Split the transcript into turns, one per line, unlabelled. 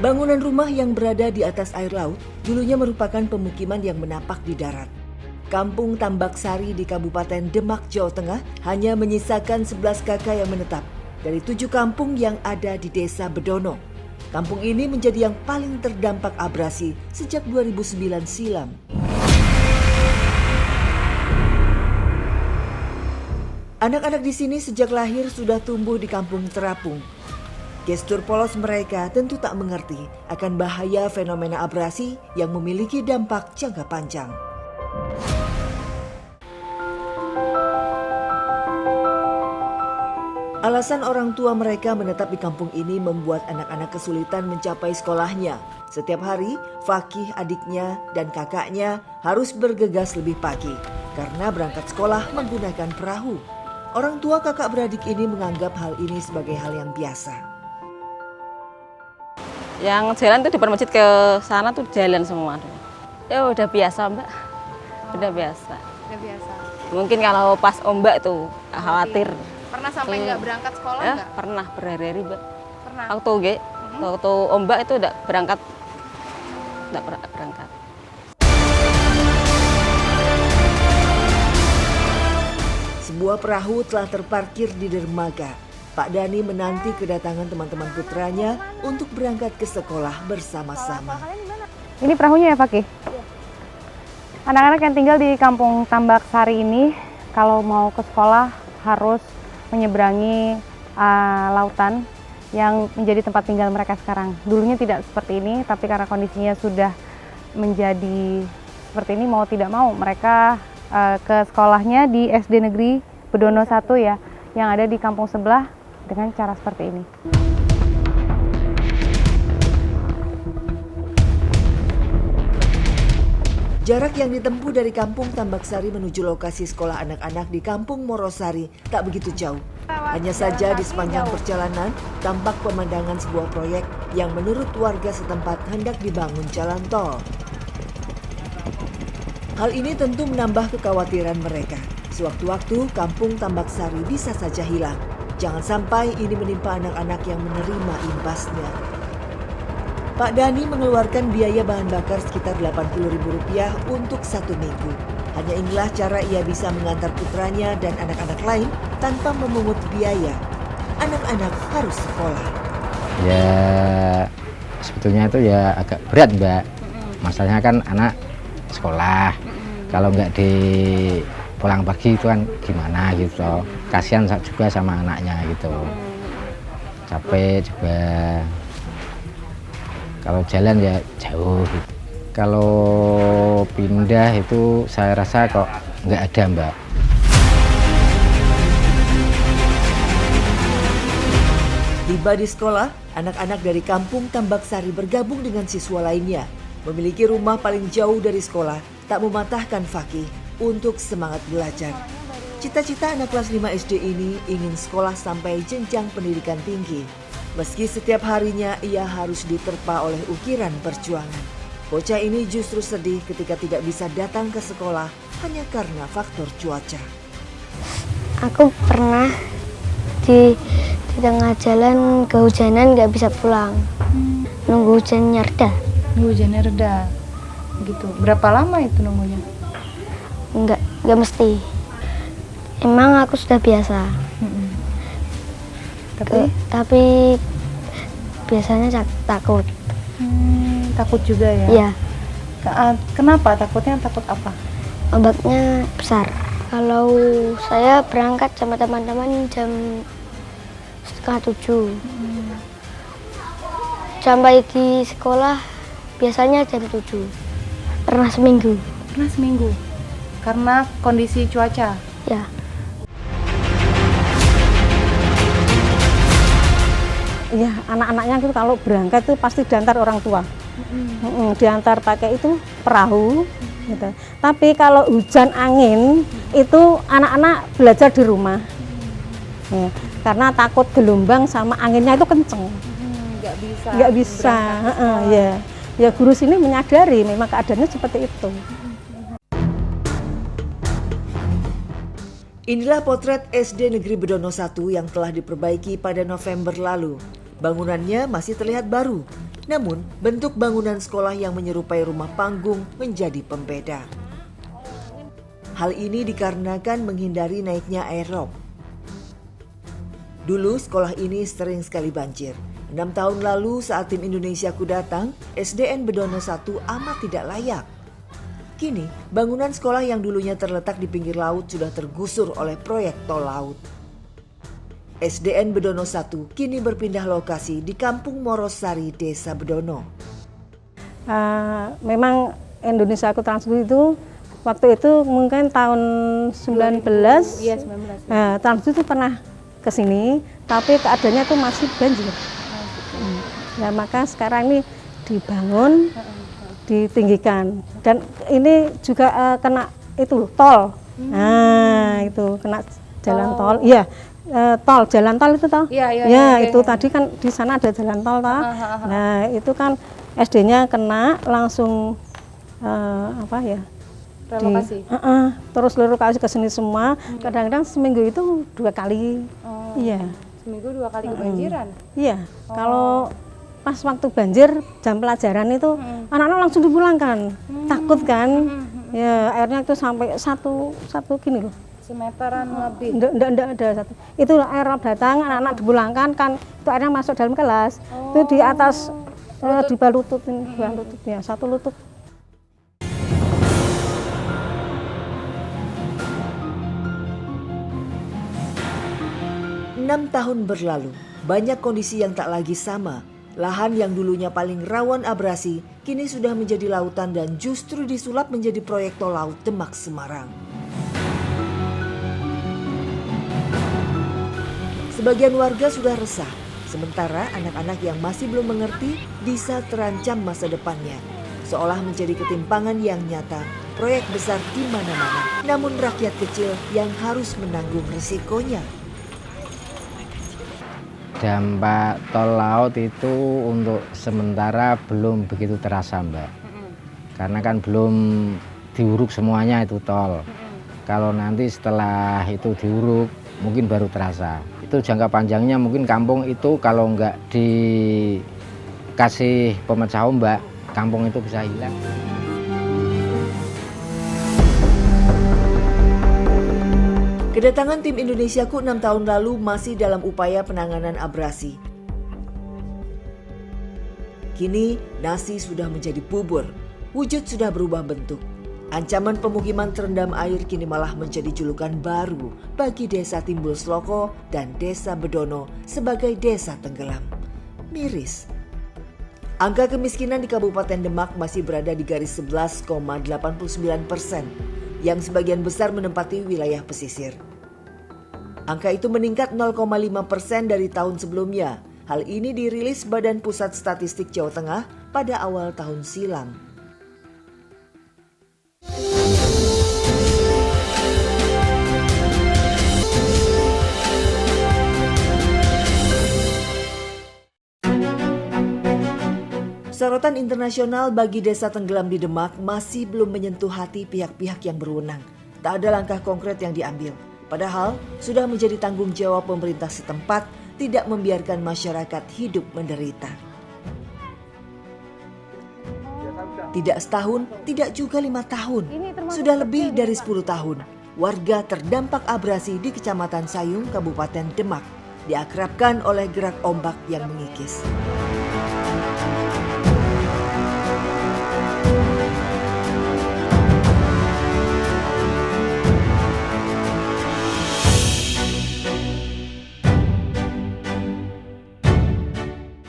Bangunan rumah yang berada di atas air laut dulunya merupakan pemukiman yang menapak di darat. Kampung Tambak Sari di Kabupaten Demak, Jawa Tengah hanya menyisakan 11 kakak yang menetap dari 7 kampung yang ada di Desa Bedono. Kampung ini menjadi yang paling terdampak abrasi sejak 2009 silam. Anak-anak di sini sejak lahir sudah tumbuh di kampung terapung. Gestur polos mereka tentu tak mengerti akan bahaya fenomena abrasi yang memiliki dampak jangka panjang. Alasan orang tua mereka menetap di kampung ini membuat anak-anak kesulitan mencapai sekolahnya. Setiap hari, Fakih, adiknya, dan kakaknya harus bergegas lebih pagi karena berangkat sekolah menggunakan perahu. Orang tua kakak beradik ini menganggap hal ini sebagai hal yang biasa.
Yang jalan tuh di masjid ke sana tuh jalan semua. Ya udah biasa, Mbak. Udah biasa.
Udah biasa.
Mungkin kalau pas ombak tuh khawatir.
Pernah sampai nggak berangkat sekolah nggak?
Pernah berhari-hari, Mbak.
Pernah.
Waktu ombak itu udah berangkat. Enggak berangkat.
Sebuah perahu telah terparkir di dermaga. Pak Dani menanti kedatangan teman-teman putranya untuk berangkat ke sekolah bersama-sama.
Ini perahunya ya, Fakih? Anak-anak yang tinggal di Kampung Tambak Sari ini kalau mau ke sekolah harus menyeberangi lautan yang menjadi tempat tinggal mereka sekarang. Dulunya tidak seperti ini, tapi karena kondisinya sudah menjadi seperti ini, mau tidak mau mereka ke sekolahnya di SD Negeri Bedono 1 ya, yang ada di kampung sebelah dengan cara seperti ini.
Jarak yang ditempuh dari Kampung Tambak Sari menuju lokasi sekolah anak-anak di Kampung Morosari tak begitu jauh. Hanya saja di sepanjang perjalanan tampak pemandangan sebuah proyek yang menurut warga setempat hendak dibangun jalan tol. Hal ini tentu menambah kekhawatiran mereka. Sewaktu-waktu Kampung Tambak Sari bisa saja hilang. Jangan sampai ini menimpa anak-anak yang menerima imbasnya. Pak Dani mengeluarkan biaya bahan bakar sekitar Rp80.000 untuk 1 minggu. Hanya inilah cara ia bisa mengantar putranya dan anak-anak lain tanpa memungut biaya. Anak-anak harus sekolah.
Ya sebetulnya itu ya agak berat, Mbak. Masalahnya kan anak sekolah. Kalau nggak di pulang pagi itu kan gimana gitu. Kasihan juga sama anaknya gitu. Capek juga. Kalau jalan ya jauh gitu. Kalau pindah itu saya rasa kok nggak ada, Mbak.
Tiba di sekolah, anak-anak dari Kampung Tambak Sari bergabung dengan siswa lainnya. Memiliki rumah paling jauh dari sekolah, tak mematahkan Fakih untuk semangat belajar. Cita-cita anak kelas 5 SD ini ingin sekolah sampai jenjang pendidikan tinggi. Meski setiap harinya ia harus diterpa oleh ukiran perjuangan. Bocah ini justru sedih ketika tidak bisa datang ke sekolah hanya karena faktor cuaca.
Aku pernah di tengah jalan kehujanan nggak bisa pulang. Nunggu hujannya reda.
Hujannya reda, gitu. Berapa lama itu nunggunya?
Nggak mesti. Emang aku sudah biasa. Tapi biasanya takut.
Takut juga ya?
Iya.
Kenapa? Takutnya takut apa?
Ombaknya besar. Kalau saya berangkat sama teman-teman jam 6:30. Sampai di sekolah biasanya jam 7. Pernah seminggu.
Pernah seminggu? Karena kondisi cuaca?
Ya.
Ya, anak-anaknya itu kalau berangkat itu pasti diantar orang tua. Diantar pakai itu perahu. Gitu. Tapi kalau hujan angin itu anak-anak belajar di rumah. Ya, karena takut gelombang sama anginnya itu kenceng. Nggak bisa. Ya guru sini menyadari memang keadaannya seperti itu.
Inilah potret SD Negeri Bedono 1 yang telah diperbaiki pada November lalu. Bangunannya masih terlihat baru. Namun, bentuk bangunan sekolah yang menyerupai rumah panggung menjadi pembeda. Hal ini dikarenakan menghindari naiknya air rob. Dulu sekolah ini sering sekali banjir. 6 tahun lalu saat tim Indonesiaku datang, SDN Bedono 1 amat tidak layak. Kini, bangunan sekolah yang dulunya terletak di pinggir laut sudah tergusur oleh proyek tol laut. SDN Bedono 1 kini berpindah lokasi di Kampung Morosari, Desa Bedono.
Memang Indonesia Aku Trans itu waktu itu mungkin tahun 19. Iya, 19. Trans itu pernah ke sini, tapi keadaannya tuh masih banjir. Nah, maka sekarang ini dibangun, ditinggikan, dan ini juga kena itu tol. Nah, itu kena jalan tol. Iya. Tol, jalan tol itu toh? Iya, itu tadi kan di sana ada jalan tol toh. Nah, itu kan SD-nya kena langsung relokasi. Terus relokasi ke sini semua. Kadang-kadang seminggu itu 2 kali. Iya.
Seminggu 2 kali kebanjiran?
Iya. Kalau pas waktu banjir jam pelajaran itu anak-anak langsung dipulangkan. Takut kan? Ya, airnya itu sampai satu gini loh.
Semeteran lebih?
Enggak ada satu. Itu air rob datang, anak-anak dipulangkan kan, itu airnya masuk dalam kelas. Itu di atas di bawah lutut ini, bawah lututnya, 1 lutut.
Enam tahun berlalu, banyak kondisi yang tak lagi sama. Lahan yang dulunya paling rawan abrasi, kini sudah menjadi lautan dan justru disulap menjadi proyek tol laut Demak Semarang. Sebagian warga sudah resah, sementara anak-anak yang masih belum mengerti bisa terancam masa depannya. Seolah menjadi ketimpangan yang nyata, proyek besar di mana-mana, namun rakyat kecil yang harus menanggung risikonya.
Dampak tol laut itu untuk sementara belum begitu terasa, Mbak. Karena kan belum diuruk semuanya itu tol. Kalau nanti setelah itu diuruk, mungkin baru terasa. Itu jangka panjangnya mungkin kampung itu kalau nggak dikasih pemecah ombak, kampung itu bisa hilang.
Kedatangan tim Indonesiaku 6 tahun lalu masih dalam upaya penanganan abrasi. Kini nasi sudah menjadi bubur, wujud sudah berubah bentuk. Ancaman pemukiman terendam air kini malah menjadi julukan baru bagi desa Timbul Sloko dan desa Bedono sebagai desa tenggelam. Miris. Angka kemiskinan di Kabupaten Demak masih berada di garis 11,89%, yang sebagian besar menempati wilayah pesisir. Angka itu meningkat 0,5% dari tahun sebelumnya. Hal ini dirilis Badan Pusat Statistik Jawa Tengah pada awal tahun silam. Sorotan internasional bagi desa tenggelam di Demak masih belum menyentuh hati pihak-pihak yang berwenang. Tak ada langkah konkret yang diambil. Padahal sudah menjadi tanggung jawab pemerintah setempat tidak membiarkan masyarakat hidup menderita. Tidak setahun, tidak juga 5 tahun. Sudah lebih dari 10 tahun. Warga terdampak abrasi di Kecamatan Sayung, Kabupaten Demak, diakrabkan oleh gerak ombak yang mengikis.